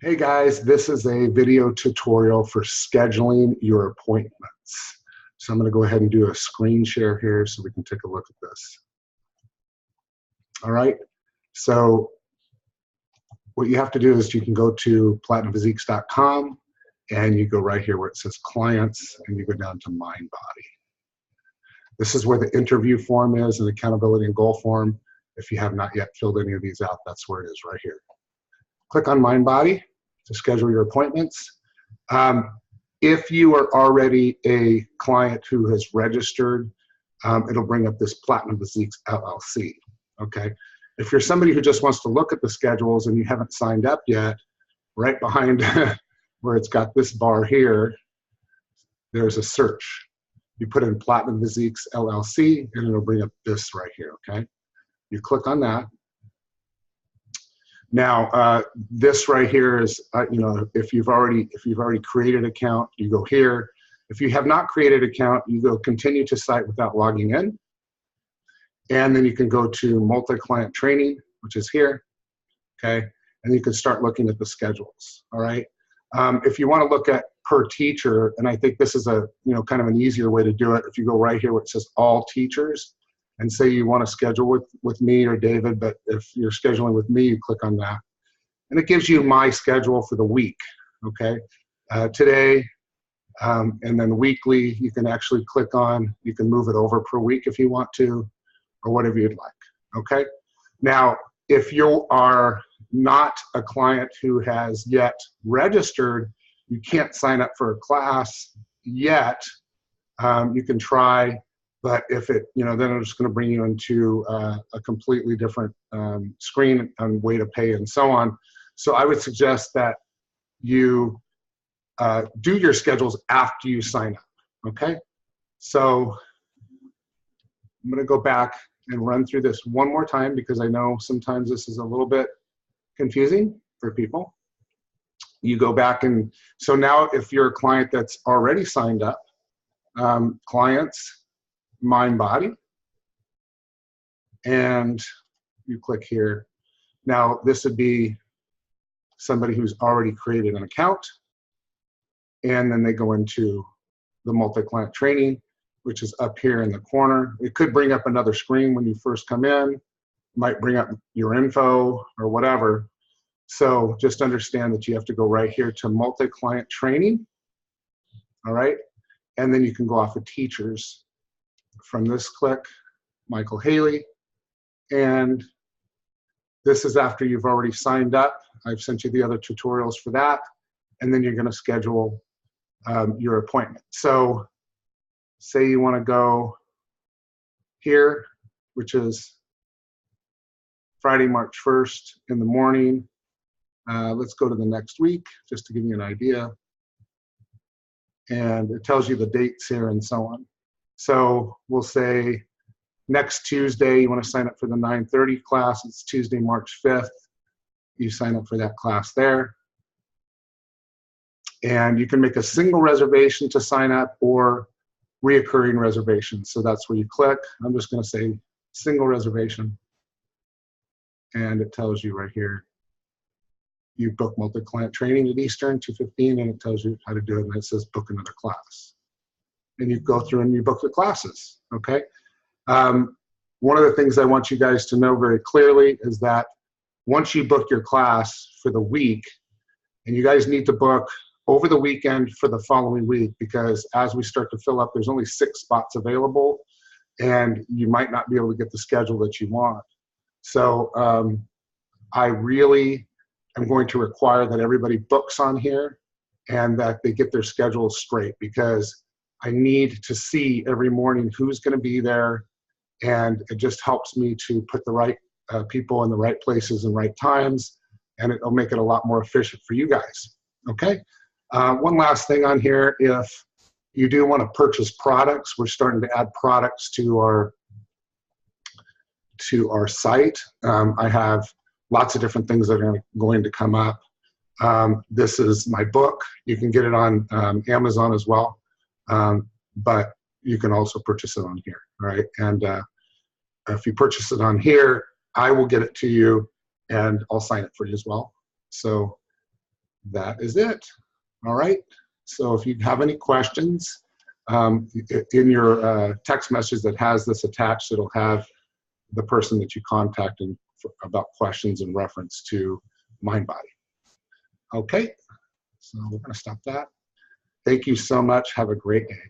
Hey guys, this is a video tutorial for scheduling your appointments. So I'm going to go ahead and do a screen share here so we can take a look at this. All right, so what you have to do is you can go to platinumphysiques.com and you go right here where it says clients and you go down to MindBody. This is where the interview form is and accountability and goal form. If you have not yet filled any of these out, that's where it is right here. Click on MindBody to schedule your appointments. If you are already a client who has registered, it'll bring up this Platinum Physiques LLC, okay? If you're somebody who just wants to look at the schedules and you haven't signed up yet, right behind where it's got this bar here, there's a search. You put in Platinum Physiques LLC and it'll bring up this right here, okay? You click on that. Now, this right here is, if you've already created an account, you go here. If you have not created an account, you go continue to site without logging in. And then you can go to multi-client training, which is here, okay? And you can start looking at the schedules, all right? If you want to look at per teacher, and I think this is a, kind of an easier way to do it. If you go right here where it says all teachers, and say you want to schedule with me or David, but if you're scheduling with me, you click on that. And it gives you my schedule for the week, okay? Today, and then weekly, you can actually click on, you can move it over per week if you want to, or whatever you'd like, okay? Now, if you are not a client who has yet registered, you can't sign up for a class yet. You can try. But if it, then I'm just going to bring you into a completely different screen and way to pay and so on. So I would suggest that you do your schedules after you sign up, okay? So I'm going to go back and run through this one more time because I know sometimes this is a little bit confusing for people. You go back and, so now if you're a client that's already signed up, clients, MindBody, and you click here. Now this would be somebody who's already created an account, and then they go into the multi-client training, which is up here in the corner. It could bring up another screen when you first come in, might bring up your info or whatever. So just understand that you have to go right here to multi-client training, all right? And then you can go off of teachers. From this click, Michael Haley, and this is after you've already signed up. I've sent you the other tutorials for that, and then you're going to schedule your appointment. So say you want to go here, which is Friday, March 1st in the morning. Let's go to the next week just to give you an idea, and it tells you the dates here and so on. So we'll say next Tuesday, you want to sign up for the 9:30 class. It's Tuesday, March 5th. You sign up for that class there. And you can make a single reservation to sign up or reoccurring reservations. So that's where you click. I'm just going to say single reservation. And it tells you right here, you book multi-client training at Eastern, 2:15, and it tells you how to do it. And it says book another class. And you go through and you book the classes, okay? One of the things I want you guys to know very clearly is that once you book your class for the week, and you guys need to book over the weekend for the following week, because as we start to fill up, there's only 6 spots available, and you might not be able to get the schedule that you want. So I really am going to require that everybody books on here and that they get their schedules straight, because I need to see every morning who's going to be there, and it just helps me to put the right people in the right places and right times, and it'll make it a lot more efficient for you guys, okay? One last thing on here, if you do want to purchase products, we're starting to add products to our site. I have lots of different things that are going to come up. This is my book. You can get it on Amazon as well. But you can also purchase it on here, all right? And if you purchase it on here, I will get it to you and I'll sign it for you as well. So that is it. All right. So if you have any questions, in your text message that has this attached, it'll have the person that you contacted about questions in reference to MindBody. Okay. So we're going to stop that. Thank you so much. Have a great day.